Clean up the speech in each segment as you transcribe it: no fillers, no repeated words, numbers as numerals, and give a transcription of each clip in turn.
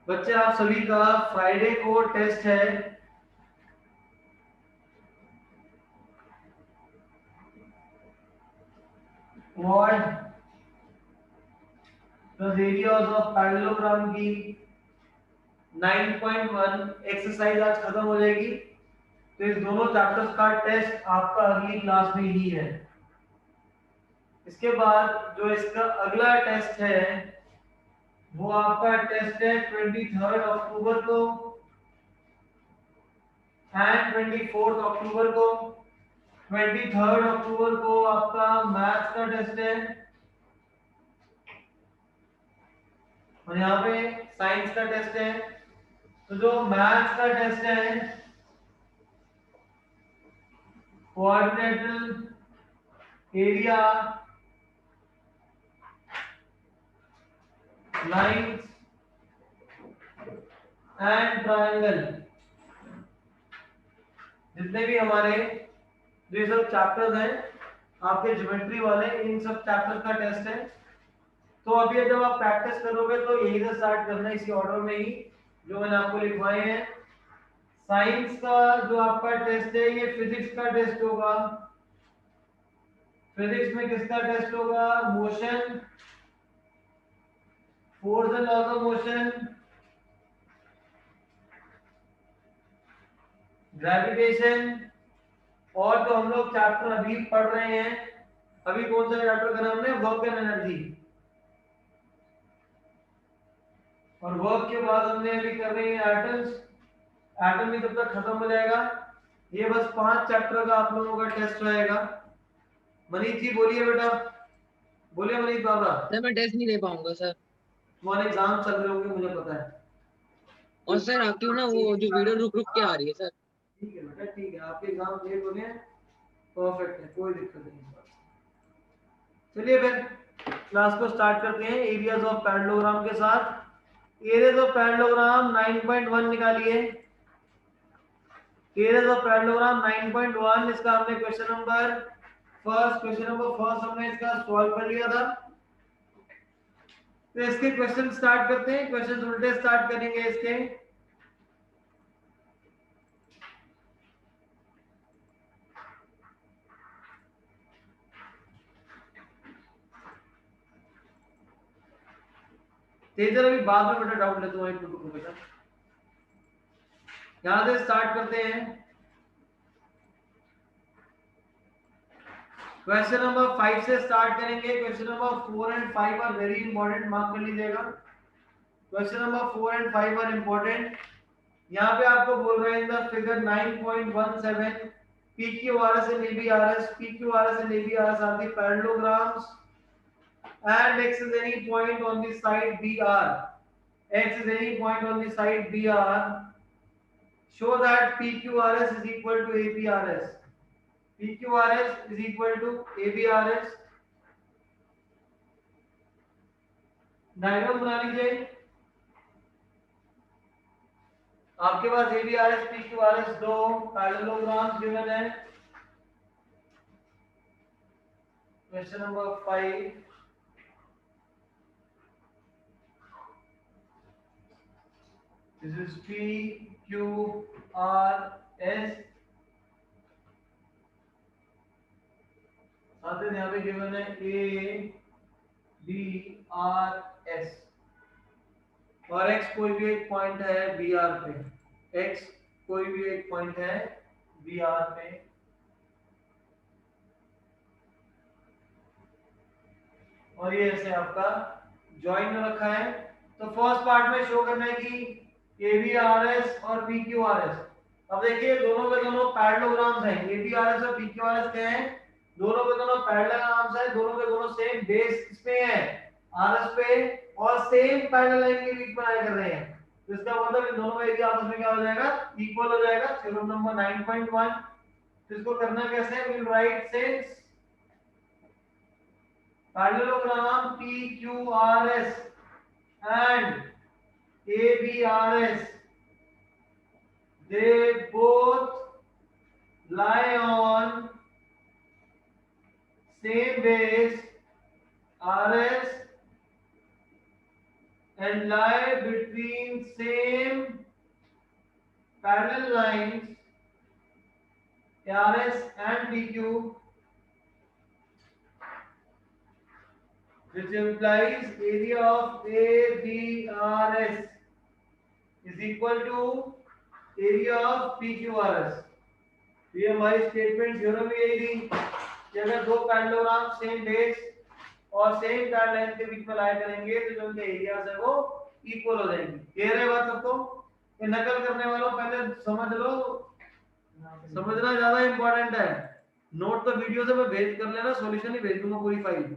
बच्चे आप सभी का फ्राइडे को टेस्ट है। Quad plus areas of parallelogram की 9.1 एक्सरसाइज आज खत्म हो जाएगी। तो इस दोनों चैप्टर्स का टेस्ट आपका अगली क्लास में ही है। इसके बाद जो इसका अगला टेस्ट है वो आपका टेस्ट है 23 अक्टूबर को एंड 24 अक्टूबर को। 23 अक्टूबर को आपका मैथ्स का टेस्ट है और यहाँ पे साइंस का टेस्ट है। तो जो मैथ्स का टेस्ट है coordinator area lines and triangle, जितने भी हमारे जो ये सब चैप्टर्स हैं आपके ज्योमेट्री वाले, इन सब चैप्टर्स का टेस्ट है। तो अभी जब आप प्रैक्टिस करोगे तो यही से स्टार्ट करना है, इसी ऑर्डर में ही जो मैंने आपको लिखवाए हैं। साइंस का जो आपका टेस्ट है ये फिजिक्स का टेस्ट होगा। फिजिक्स में किसका टेस्ट होगा? Motion, force and laws of motion, gravitation, और जो हम लोग चैप्टर अभी पढ़ रहे हैं, अभी कौन सा चैप्टर का नाम है? Work and energy. और वर्क के बाद हमने अभी कर रहे हैं एटम्स। एटम भी तब तक खत्म हो जाएगा। ये बस 5 चैप्टर का आप लोगों का टेस्ट रहेगा। मनीष जी बोलिए बेटा, बोलिए मनीष बाबा। सर मैं टेस्ट नहीं दे पाऊंगा सर। तुम्हारे एग्जाम चल रहे होंगे मुझे पता है। और सर आपकी ना वो जो वीडियो रुक रुक के आ रही है सर। ठीक है बेटा, ठीक है, आपके एग्जाम क्लियर हो गए, परफेक्ट है, कोई दिक्कत नहीं। चलिए फिर क्लास को स्टार्ट करते हैं एरियाज ऑफ पैरेललोग्राम के साथ। एरियाज ऑफ पैरेललोग्राम 9.1 निकालिए। एरियाज ऑफ पैरेललोग्राम 9.1, इसका हमने क्वेश्चन नंबर फर्स्ट हमने इसका सॉल्व कर लिया था। तो इसके क्वेश्चन स्टार्ट करते हैं, क्वेश्चन उल्टे स्टार्ट करेंगे इसके। तेजर अभी बाद में बेटा डाउट लेता हूँ, एक मिनट बेटा, यहां से स्टार्ट करते हैं। क्वेश्चन नंबर 5 से स्टार्ट करेंगे। Question number 4 and 5 are very important, mark कर लीजिएगा। Question number 4 and 5 are important. यहाँ पे आपको बोल रहे हैं in the figure 9.17 PQRS and ABRS, PQRS and ABRS are the parallelograms and X is any point on the side BR. X is any point on the side BR. Show that PQRS is equal to ABRS. PQRS is equal to ABRS. Diagram बना लीजिए। आपके पास ABRS PQRS दो parallelograms given है। Question number 5, this is PQRS, साथ ही यहाँ पे given है ABRS और x कोई भी एक पॉइंट है BR पे। x कोई भी एक पॉइंट है BR पे। और ये ऐसे आपका ज्वाइन में रखा है। तो फर्स्ट पार्ट में शो करना है कि ABRS और PQRS। अब देखिए दोनों के दोनों पैरेललोग्राम्स हैं। ABRS और PQRS क्या हैं? दोनों के दोनों पैरेललोग्राम्स हैं। दोनों के दोनों सेम बेस पे हैं, RS पे, और सेम पैरेलल लाइन के बीच में कर रहे हैं। तो इसका मतलब इन दोनों का एरिया आपस में क्या हो जाएगा? इक्वल हो जाएगा। Theorem number 9.1। तो इसको करना कैसे है? Will write since parallelogram PQRS and ABRS, they both lie on same base RS and lie between same parallel lines ARS and PQ, which implies area of ABRS is equal to area of PQRS। ये हमारी statement theorem भी यही थी कि अगर दो parallelogram same base और same parallel line के बीच में लाई करेंगे तो जो उनके एरियाज है वो इक्वल हो जाएंगे। क्लियर है बात सबको? ये नकल करने वालों पहले समझ लो, समझना ज्यादा इंपॉर्टेंट है। नोट तो वीडियो से मैं भेज कर लेना, सॉल्यूशन ही भेज दूंगा पूरी फाइल।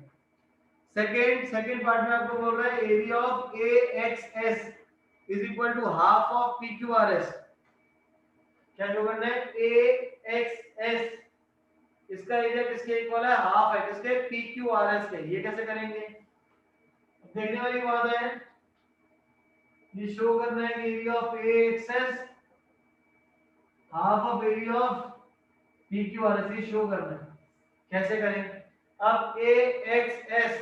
सेकंड पार्ट में आपको बोल रहा है area of AXS is equal to half of PQRS। क्या जो करना है AXS इसका एरिया किसके इक्वल है? हाफ है किसके? PQRS के। ये कैसे करेंगे? देखने वाली बात है। ये शो करना है कि area of AXS half of area of PQRS ये शो करना है। कैसे करेंगे? अब AXS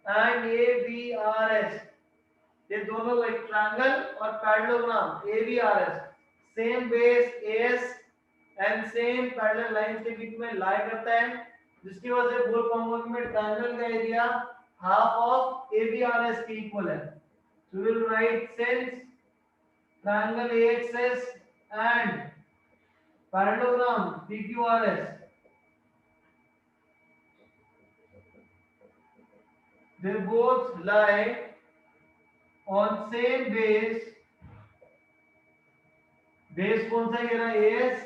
एंड ABRS ये दोनों एक ट्रायंगल और parallelogram ABRS same base AS and same parallel lines के बीच में लाई करता है, जिसकी वजह से बोल पाऊंगा में ट्रायंगल का एरिया हाफ ऑफ ABRS के इक्वल है। So we will write since triangle AXS and parallelogram PQRS they both lie on same base। Base कौन सा ये रहा? AS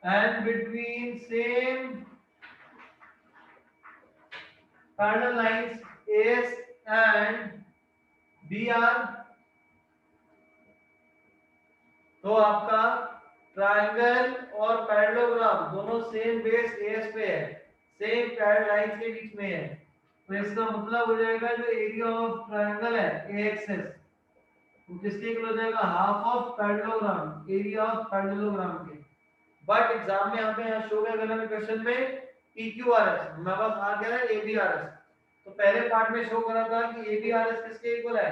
and between same parallel lines AS and BR। तो आपका triangle और parallelogram दोनों सेम बेस AS पे है, सेम पैरेलल लाइंस के बीच में है। तो इसका मतलब हो जाएगा जो एरिया ऑफ ट्रायंगल है AXS वो किसके इक्वल हो जाएगा? Half of parallelogram area of parallelogram के। बट एग्जाम में यहाँ शो क्या करना है क्वेश्चन में? PQRS हमारे पास आ गया है ABRS। तो पहले पार्ट में शो करा था कि ABRS किसके इक्वल है?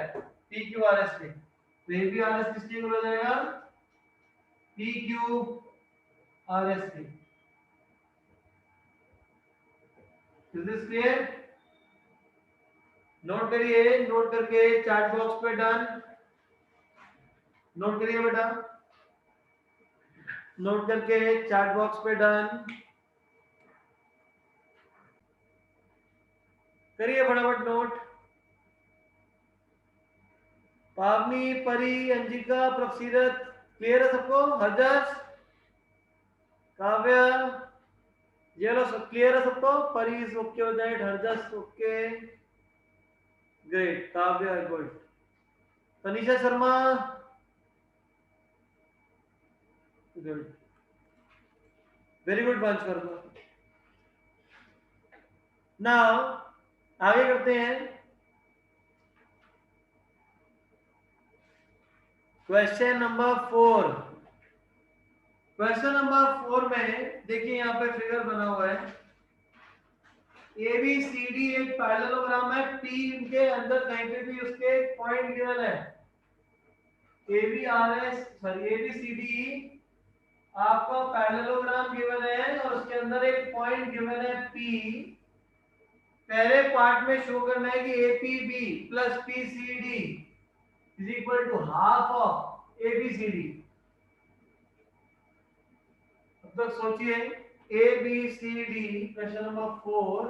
PQRS के। तो ABRS किसके इक्वल हो जाएगा? PQRS के। Is this clear? नोट करिए, नोट करके चैट बॉक्स पे डन नोट करिए बेटा, नोट करके चैट बॉक्स पे डन करिए फटाफट नोट। पावनी, परी, अंजिका, प्रफसीरत क्लियर है सबको? हर्जस, काव्या, ये लो सब क्लियर है सबको? परी इज ओके हो जाए, Harjas okay, great, Kavya good, Tanisha Sharma good, very good bunch कर दो। नाउ आगे करते हैं क्वेश्चन नंबर 4। क्वेश्चन नंबर 4 में देखिए यहाँ पे फिगर बना हुआ है ABCD एक पैरेललोग्राम है, P इनके अंदर कहीं पे भी उसके पॉइंट गिवन है। ABCD आपका पैरेललोग्राम गिवन है और उसके अंदर एक पॉइंट गिवन है P। पहले पार्ट में शो करना है कि APB plus PCD is equal to half of ABCD। अब तक सोचिए ABCD क्वेश्चन नंबर 4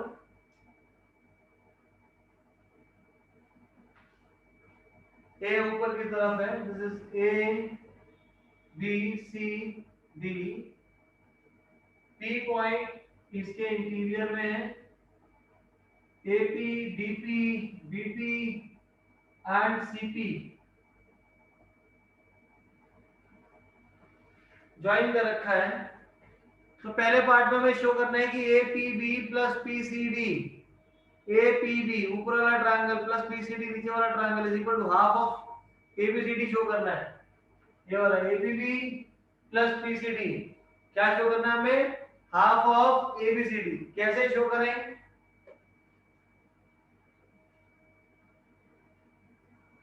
A ऊपर की तरफ है, this is ABCD, P point इसके इंटीरियर में है, AP, DP, BP and CP join कर रखा है। तो पहले पार्ट में हमें शो करना है कि APB प्लस PCD, APB ऊपर वाला ट्रायंगल प्लस PCD नीचे वाला triangle is equal to half of ABCD show करना है। ये वाला APB प्लस PCD क्या शो करना है हमें? Half of ABCD। कैसे शो करें?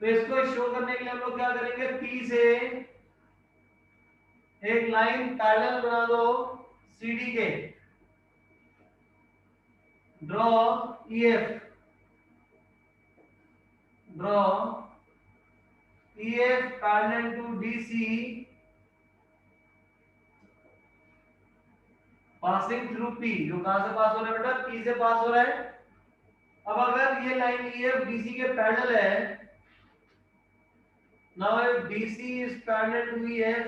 तो इसको शो करने के लिए हम लोग क्या करेंगे, पी से एक लाइन पैरेलल बना दो सीडी के, draw EF, draw EF parallel to DC passing through P. जो कहां से पास हो रहा है बेटा, पी से पास हो रहा है। अब अगर ये लाइन ईएफ डीसी के पैरेलल है, now if DC is parallel to EF,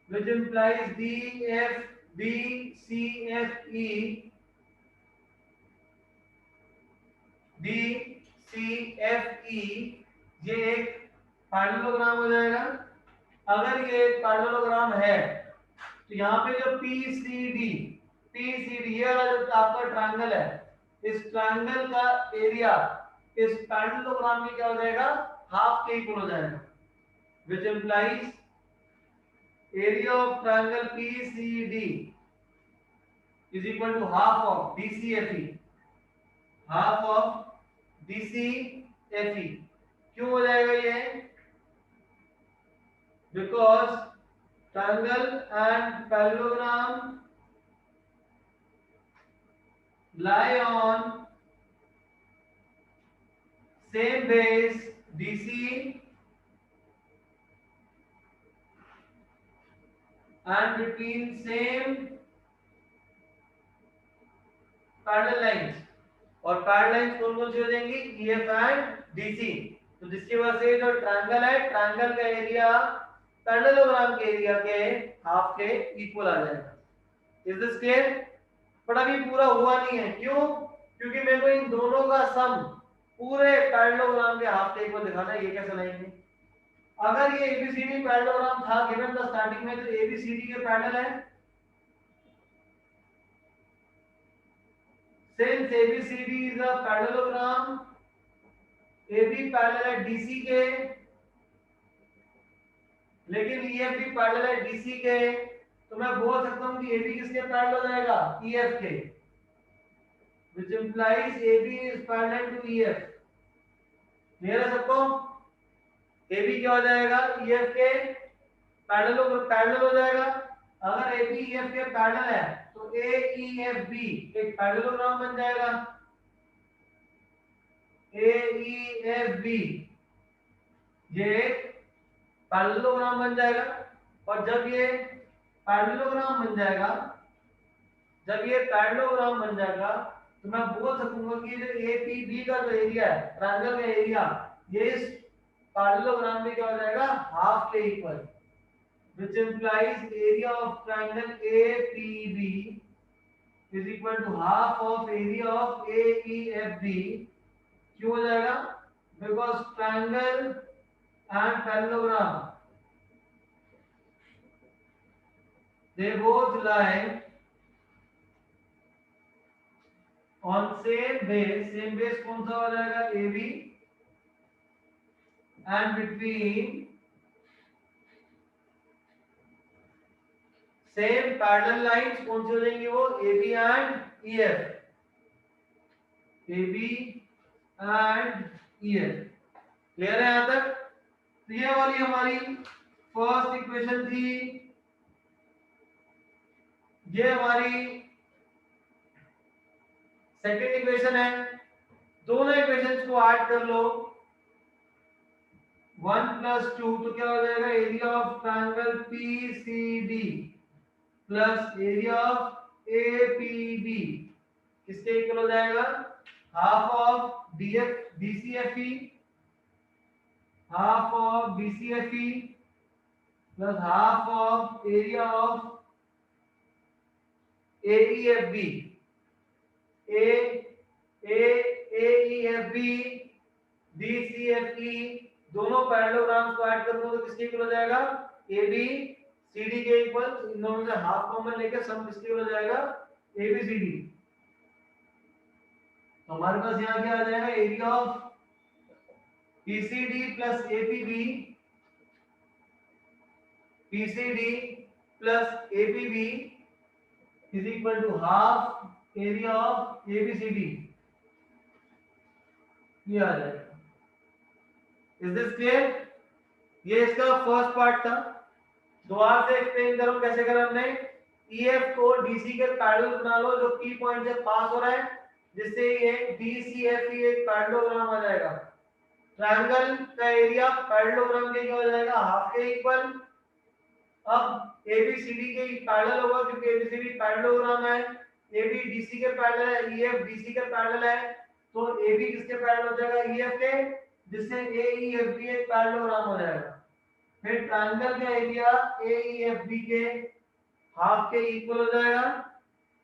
which implies DCFE, ये एक पैरेललोग्राम हो जाएगा। अगर ये एक पैरेललोग्राम है तो यहाँ पे जो PCD ये वाला जो आपका ट्रायंगल है, इस ट्रायंगल का एरिया इस पैरेललोग्राम में क्या हो जाएगा, हाफ के इक्वल हो जाएगा, which implies area of triangle PCD is equal to half of DCFE, half of DCFE। क्यों हो जाएगा ये, because triangle and parallelogram lie on same base DC and between same parallel lines. और parallel lines कौन कौन सी हो जाएंगी, EF and DC। तो जिसकी वजह से जो ट्रायंगल है, ट्रायंगल का एरिया पैरेललोग्राम के एरिया के हाफ के इक्वल आ जाएगा। Is this clear? पर अभी पूरा हुआ नहीं है, क्यों, क्योंकि मेरे को इन दोनों का सम पूरे पैरेललोग्राम के हाफ के इक्वल दिखाना है। ये कैसे लाएंगे, अगर ये ABCD पैरेललोग्राम था गिवन द स्टार्टिंग में, तो ABCD के पैरेलल है, since ABCD is a parallelogram, AB parallel है DC के, लेकिन EF भी पैरेलल है DC के, तो मैं बोल सकता हूं कि AB किसके पैरेलल हो जाएगा, EF के, which implies AB is parallel to EF। Clear है सबको? AB क्या हो जाएगा, EF के पैरेलल हो जाएगा। अगर AB EF के पैरेलल है तो AEFB एक पैरेललोग्राम बन जाएगा, AEFB ये एक पैरेललोग्राम बन जाएगा। और जब ये पैरेललोग्राम बन जाएगा, तो मैं बोल सकूंगा कि जो APB का जो एरिया है, ट्रायंगल का एरिया, ये इस पैरेललोग्राम में क्या हो जाएगा, हाफ के equal, which implies area of triangle APB is equal to half of area of AEFB। क्यों हो जाएगा, because triangle and parallelogram they both lie on same base कौन सा हो जाएगा, AB, and between same parallel lines कौन सी हो जाएंगी, वो AB and EF, AB and EF। Clear है यहां तक? तो ये वाली हमारी फर्स्ट इक्वेशन थी, ये हमारी सेकंड इक्वेशन है। दोनों इक्वेशंस को ऐड कर लो, 1 + 2, तो क्या हो जाएगा, area of triangle PCD plus area of APB किसके इक्वल हो जाएगा, half of DCFE, half of DCFE plus half of area of AEFB। AEFB DCFE दोनों पैरेललोग्राम्स को ऐड कर दो तो किसके इक्वल हो जाएगा, AB CD के इक्वल, इन दोनों से हाफ कॉमन लेके सम किसके इक्वल हो जाएगा, ABCD। तो हमारे पास यहाँ क्या आ जाएगा, area of PCD plus APB, PCD plus APB is equal to half area of ABCD। ये आ जाएगा। Is this clear? ये इसका फर्स्ट पार्ट था। दोबारा से एक्सप्लेन करो कैसे करा हमने। EF को DC के पैरेलल बना लो जो P पॉइंट से पास हो रहा है, जिससे ये DCFE एक पैरेललोग्राम आ जाएगा। ट्रायंगल का एरिया पैरेललोग्राम के क्या हो जाएगा, हाफ के इक्वल। अब ABCD के पैरेलल होगा क्योंकि ABCD पैरेललोग्राम है, AB DC के पैरेलल है, EF DC के पैरेलल है, तो AB किसके पैरेलल हो जाएगा, EF के, जिससे AEFB एक पैरेललोग्राम हो जाएगा। फिर ट्रायंगल का एरिया AEFB के हाफ के इक्वल हो जाएगा।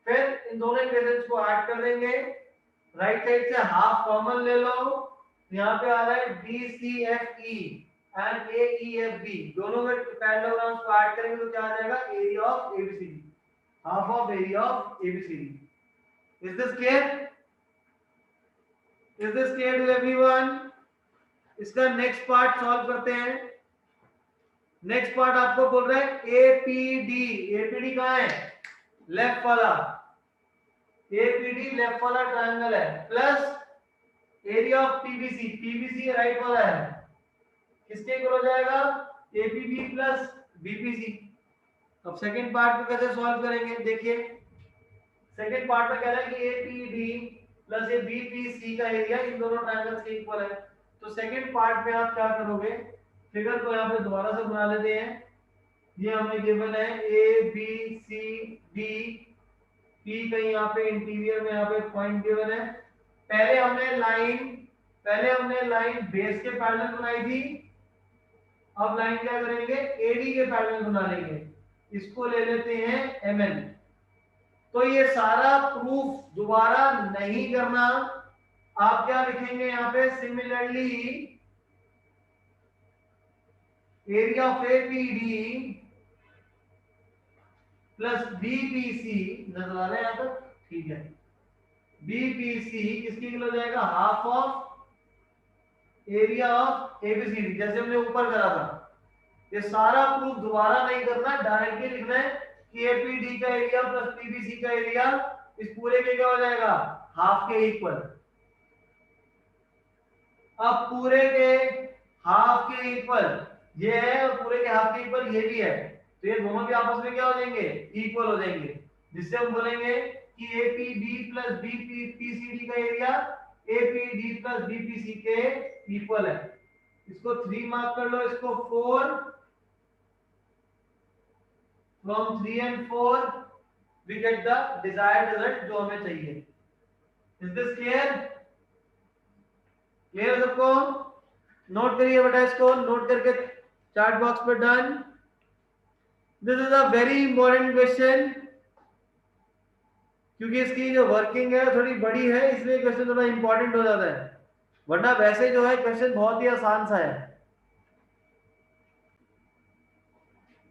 फिर इन दोनों इक्वेशंस को ऐड कर देंगे, राइट साइड से हाफ कॉमन ले लो, यहाँ पे आ रहा है DCFE एंड AEFB, दोनों में पैरेललोग्राम्स को ऐड करेंगे तो क्या आ जाएगा, area of ABCD, half of area of ABCD। Is this clear? Is this clear to everyone? इसका नेक्स्ट पार्ट सॉल्व करते हैं। नेक्स्ट पार्ट आपको बोल रहा है APD। APD कहाँ है, लेफ्ट वाला। APD लेफ्ट वाला ट्रायंगल है, plus area of PBC, PBC right वाला है, किसके इक्वल हो जाएगा, APB प्लस BPC। अब सेकंड पार्ट को कैसे सॉल्व करेंगे, देखिए सेकंड पार्ट में कह रहा है कि APD प्लस ये BPC का एरिया इन दोनों ट्रायंगल्स के इक्वल है। तो सेकंड पार्ट में आप क्या करोगे, फिगर को यहाँ पे दोबारा से बना लेते हैं। ये हमें गिवन है ABCD, P कहीं यहाँ पे इंटीरियर में यहाँ पे पॉइंट गिवन है। पहले हमने लाइन बेस के पैरेलल बनाई थी, अब लाइन क्या करेंगे, AD के पैरेलल बना लेंगे, इसको ले लेते हैं MN। तो ये सारा प्रूफ दोबारा नहीं करना, आप क्या लिखेंगे यहाँ पे, similarly area of APD plus BPC, नजर आ रहा है यहाँ तक, ठीक है। BPC किसकी इक्वल हो जाएगा, half of area of ABCD, जैसे हमने ऊपर करा था। ये सारा प्रूफ दोबारा नहीं करना, डायरेक्टली लिखना है कि APD का एरिया प्लस PBC का एरिया इस पूरे के क्या हो जाएगा, हाफ के इक्वल। अब पूरे के हाफ के इक्वल ये है और पूरे के हाफ के इक्वल ये भी है, तो ये दोनों भी आपस में क्या हो जाएंगे, इक्वल हो जाएंगे, जिससे हम बोलेंगे कि APB प्लस BPCD का एरिया APD प्लस BPC के इक्वल है। इसको 3 मार्क कर लो, इसको 4, from 3 and 4 we get the desired result जो हमें चाहिए। Is this clear? क्लियर सबको? नोट करिए बेटा, इसको नोट करके चार्ट बॉक्स पे done. This is a very important question, क्योंकि इसकी जो वर्किंग है थोड़ी बड़ी है, इसलिए क्वेश्चन थोड़ा इंपॉर्टेंट हो जाता है, वरना वैसे जो है क्वेश्चन बहुत ही आसान सा है।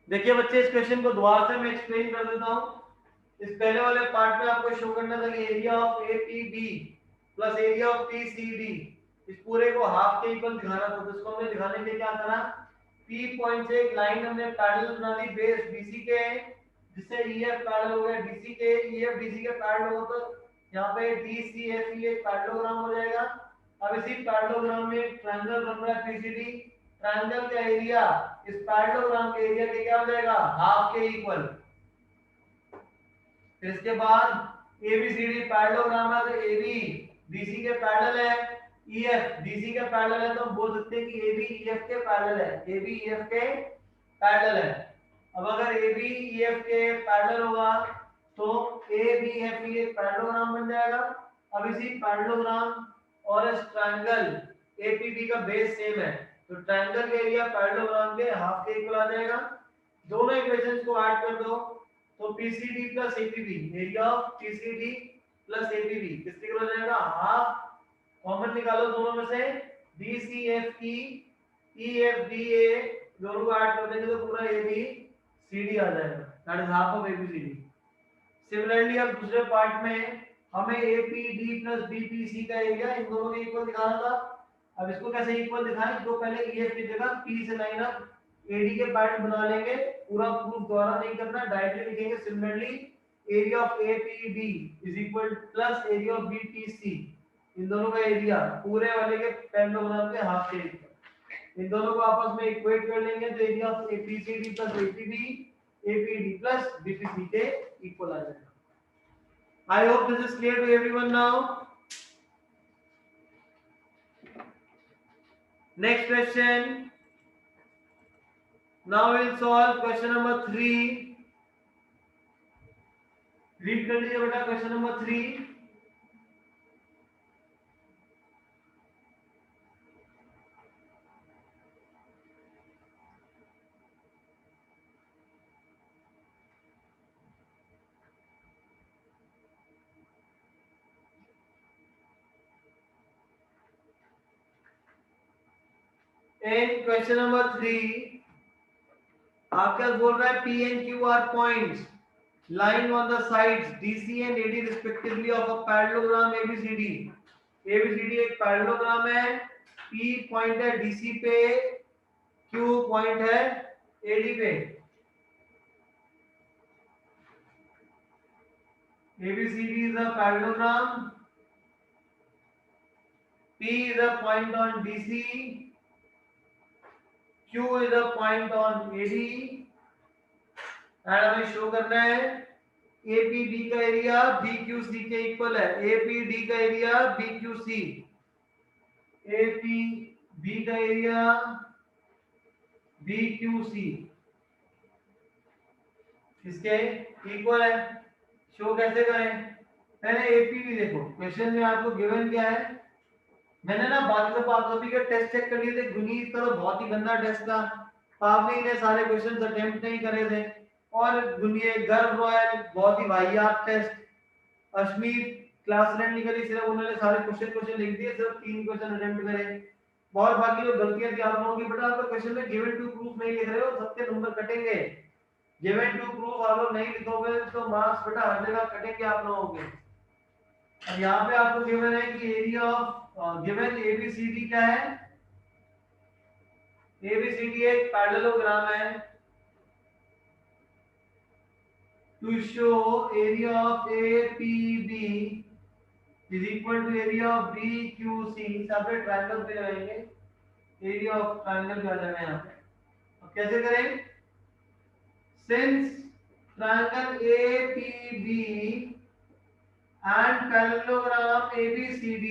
देखिए बच्चे, इस क्वेश्चन को दोबारा से मैं एक्सप्लेन कर देता हूँ। इस पहले वाले पार्ट में आपको शो करना था कि area of APB plus area of PCD, इस पूरे को हाफ के इक्वल दिखाना था। तो इसको हमने दिखाने के लिए क्या करा, P पॉइंट से एक लाइन हमने पैरेलल बना दी बेस BC के, जिससे EF पैरेलल हो गया DC के, EF DC के पैरेलल हो, तो यहाँ पे DCFE एक पैरेललोग्राम हो जाएगा। अब इसी पैरेललोग्राम में एक ट्रायंगल बन रहा है PCD, ट्रायंगल का एरिया इस पैरेललोग्राम के एरिया के क्या हो जाएगा, हाफ के इक्वल। फिर इसके बाद ABCD पैरेललोग्राम है, तो AB BC के पैरेलल है, EF DC के पैरेलल है, तो हम बोल सकते हैं कि AB EF के पैरेलल है, AB EF के पैरेलल है। अब अगर AB EF के पैरेलल होगा तो ABFE एक पैरेललोग्राम बन जाएगा। अब इसी पैरेललोग्राम और इस ट्रायंगल APB का बेस सेम है, तो ट्रायंगल का एरिया पैरेललोग्राम के हाफ के इक्वल आ जाएगा। दोनों इक्वेशंस को ऐड कर दो, तो PCD plus APB, area of PCD plus APB किसके इक्वल हो जाएगा, हाफ, कॉमन निकालो दोनों में से, DCFE EFDA दोनों को ऐड कर देंगे तो पूरा ABCD आ जाएगा, that is half of ABCD। Similarly अब दूसरे पार्ट में हमें APD प्लस BPC का एरिया इन दोनों के इक्वल दिखाना था। अब इसको कैसे इक्वल दिखाएं, तो पहले EF की जगह P से लाइन अप AD के पैरेलल बना लेंगे, पूरा प्रूफ द्वारा नहीं करना, डायरेक्टली लिखेंगे similarly area of APD is equal plus area of BPC, इन दोनों का एरिया पूरे वाले के पैरेललोग्राम के हाफ के इक्वल। इन दोनों को आपस में इक्वेट कर लेंगे तो area of APCD plus APB APD plus BPC के इक्वल आ जाएगा। I hope this is clear to everyone now. Next question, now will solve question number 3। रीड कर लीजिए बेटा question number 3। In question number 3 आपका बोल रहा है P and Q are points lying on the sides DC and AD respectively of a parallelogram ABCD। ABCD एक parallelogram है, P पॉइंट है DC पे, Q पॉइंट है AD पे। ABCD is a parallelogram, P is a point on DC, Q is a point on AD and हमें show करना है APB का एरिया BQC के इक्वल है। APD का एरिया BQC, APB का एरिया BQC इसके इक्वल है। शो कैसे करें? पहले APB देखो, क्वेश्चन में आपको गिवन क्या है। मैंने ना बाकी सब आप सभी के टेस्ट चेक कर लिए थे। गुनीत का तो बहुत ही गंदा टेस्ट था, पावनी ने सारे क्वेश्चन अटेम्प्ट नहीं करे थे, और गर्व रॉयल बहुत ही वाहियात टेस्ट। अश्मीत क्लास रेंट नहीं करी, सिर्फ उन्होंने सारे क्वेश्चन लिख दिए, सिर्फ 3 क्वेश्चन अटेम्प्ट करे। बहुत बाकी जो गलतियां थी आप लोगों की, बेटा आपका क्वेश्चन में गिवन टू प्रूफ नहीं लिख रहे हो, सबके नंबर कटेंगे। गिवन टू प्रूफ आप लोग नहीं लिखोगे तो मार्क्स बेटा हर जगह कटेंगे आप लोगों के। अब यहाँ पे आपको गिवन है कि एरिया ऑफ गिवन एबीसीडी क्या है। एबीसीडी एक पैरेललोग्राम है। To show area of APB is equal to area of BQC, सब ट्रायंगल पे लगाएंगे, एरिया ऑफ ट्रायंगल पे आ जाएगा यहाँ पे। अब कैसे करें? Since triangle APB and parallelogram ABCD,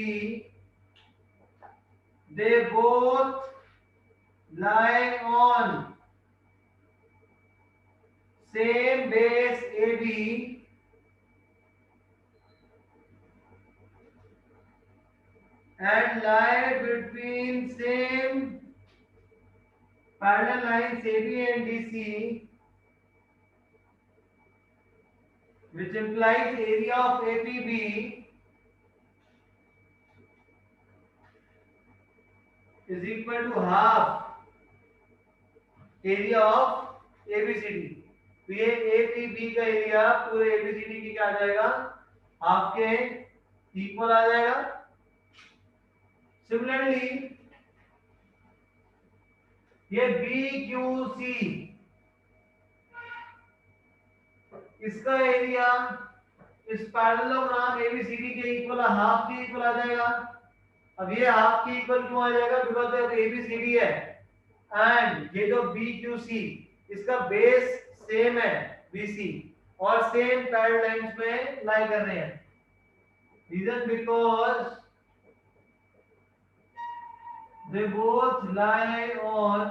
they both lie on same base AB and lie between same parallel lines AB and DC, which implies area of APB is equal to half area of ABCD। तो ये APB का area पूरे ABCD की क्या आ जाएगा? Half के equal आ जाएगा। सिमिलरली ये BQC, इसका एरिया इस पैरेललोग्राम ABCD के इक्वल हाफ के इक्वल आ जाएगा। अब ये हाफ के इक्वल क्यों आ जाएगा? बिकॉज ये ABCD है एंड ये जो BQC इसका बेस सेम है BC और सेम पैरेलल लाइंस में लाई कर रहे हैं। Reason because they both lie on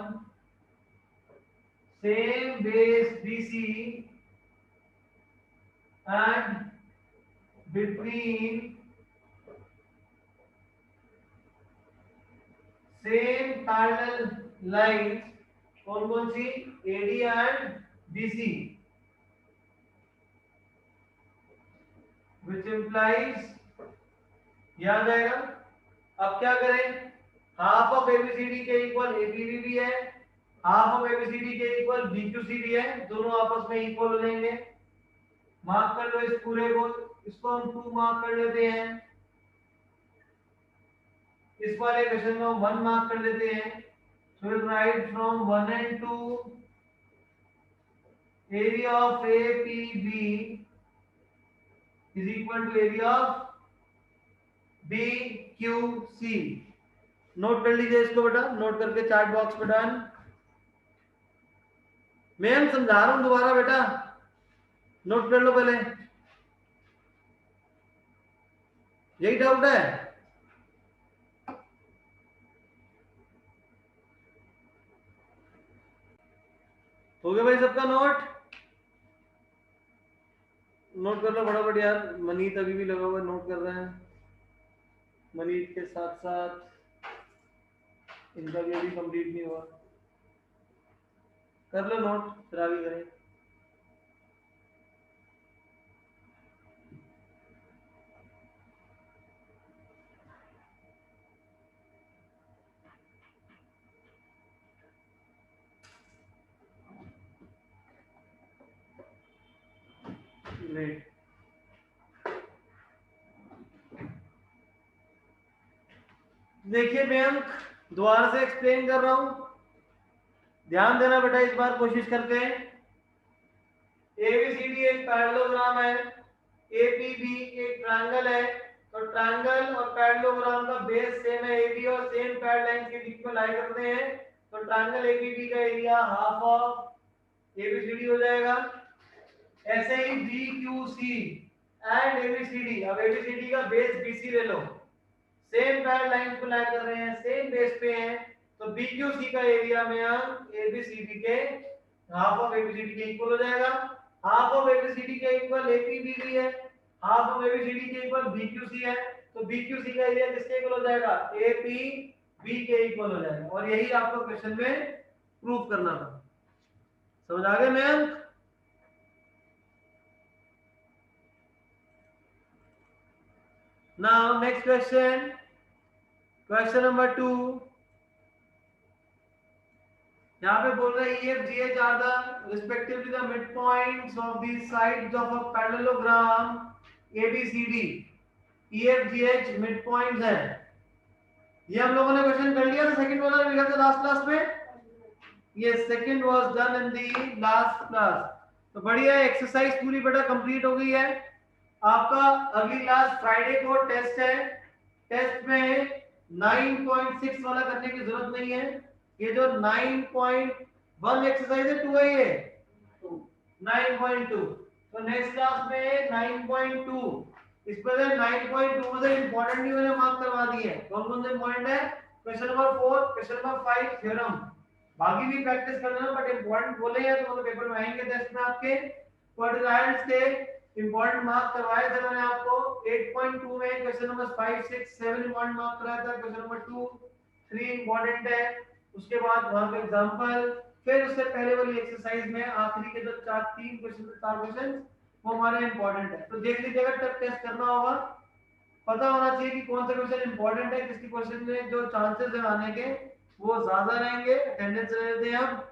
same base BC and between same parallel lines, कौन सी? AD and BC, which implies, याद आएगा। अब क्या करें? हाफ ऑफ ABCD के इक्वल APB भी है, हाफ ऑफ ABCD के इक्वल BQC भी है, दोनों आपस में इक्वल हो जाएंगे। मार्क कर लो इस पूरे को, इसको हम 2 मार्क कर लेते हैं, इस वाले क्वेश्चन को हम 1 मार्क कर लेते हैं। So will write from 1 and 2 area of APB is equal to area of BQC। Note कर लीजिए इसको बेटा, नोट करके चैट बॉक्स पे डन। मैं समझा रहा हूं दोबारा बेटा, नोट कर लो पहले। यही डाउट है? हो गया भाई सबका नोट? नोट कर लो फटाफट यार। मनीत अभी भी लगा हुआ है, नोट कर रहे हैं। मनीत के साथ साथ इनका भी अभी कंप्लीट नहीं हुआ। कर लो नोट, फिर आगे करें। ग्रेट। देखिए मयंक, दोबारा से एक्सप्लेन कर रहा हूं, ध्यान देना बेटा इस बार कोशिश करके। एबीसीडी एक पैरेललोग्राम है, एपीबी एक ट्रायंगल है, तो ट्रायंगल और पैरेललोग्राम का बेस सेम है, एबी और सेम पैरेलल लाइन के बीच में लाई करते हैं, तो ट्रायंगल एपीबी का एरिया हाफ ऑफ एबीसीडी हो जाएगा। ऐसे ही बीक्यूसी एंड एबीसीडी, अब एबीसीडी का बेस बीसी ले लो, सेम पैरेलल लाइन को लाई कर रहे हैं, सेम बेस पे हैं, तो बीक्यूसी का एरिया में हम एबीसीडी के हाफ ऑफ एबीसीडी के इक्वल हो जाएगा। हाफ ऑफ एबीसीडी के इक्वल एपीबी भी है, हाफ ऑफ एबीसीडी के इक्वल बीक्यूसी है, तो बीक्यूसी का एरिया किसके इक्वल हो जाएगा? एपीबी के इक्वल हो जाएगा। और यही आपको क्वेश्चन में प्रूफ करना था। समझ आ गए ma'am? Now next question, question number 2। यहाँ पे बोल रहे हैं EFGH are the respectively the midpoints of the sides of a parallelogram ABCD। EFGH midpoints है। ये हम लोगों ने क्वेश्चन कर लिया था, सेकंड वाला लिखा था लास्ट क्लास में। ये second was done in the last class. तो बढ़िया, एक्सरसाइज पूरी बेटा कंप्लीट हो गई है। आपका अगली क्लास फ्राइडे को टेस्ट है। टेस्ट में 9.6 वाला करने की जरूरत नहीं है। ये जो 9.1 एक्सरसाइज है 2 है, ये 9.2। तो नेक्स्ट क्लास में 9.2, इस पर 9.2 में से इंपॉर्टेंट नहीं मैंने मार्क करवा दिए हैं। कौन कौन से इंपॉर्टेंट है? Question number 4, question number 5 theorem. बाकी भी प्रैक्टिस कर लेना, बट इंपॉर्टेंट बोले हैं तो पेपर में आएंगे टेस्ट में आपके। क्वाड्रिलाइड्स के इंपॉर्टेंट मार्क करवाए थे मैंने आपको। 8.2 में क्वेश्चन नंबर 5 6 7 इंपॉर्टेंट मार्क कराया था। क्वेश्चन नंबर 2 3 इंपॉर्टेंट है। उसके बाद वहां पे एग्जांपल, फिर उससे पहले वाली एक्सरसाइज में आखिरी के जो 4 क्वेश्चन वो हमारे इंपॉर्टेंट है। तो देख लीजिएगा, तब टेस्ट करना होगा, पता होना चाहिए कि कौन सा क्वेश्चन इंपॉर्टेंट है, किसके क्वेश्चन में जो चांसेस है आने के वो ज्यादा रहेंगे। अटेंडेंस ले लेते हैं अब।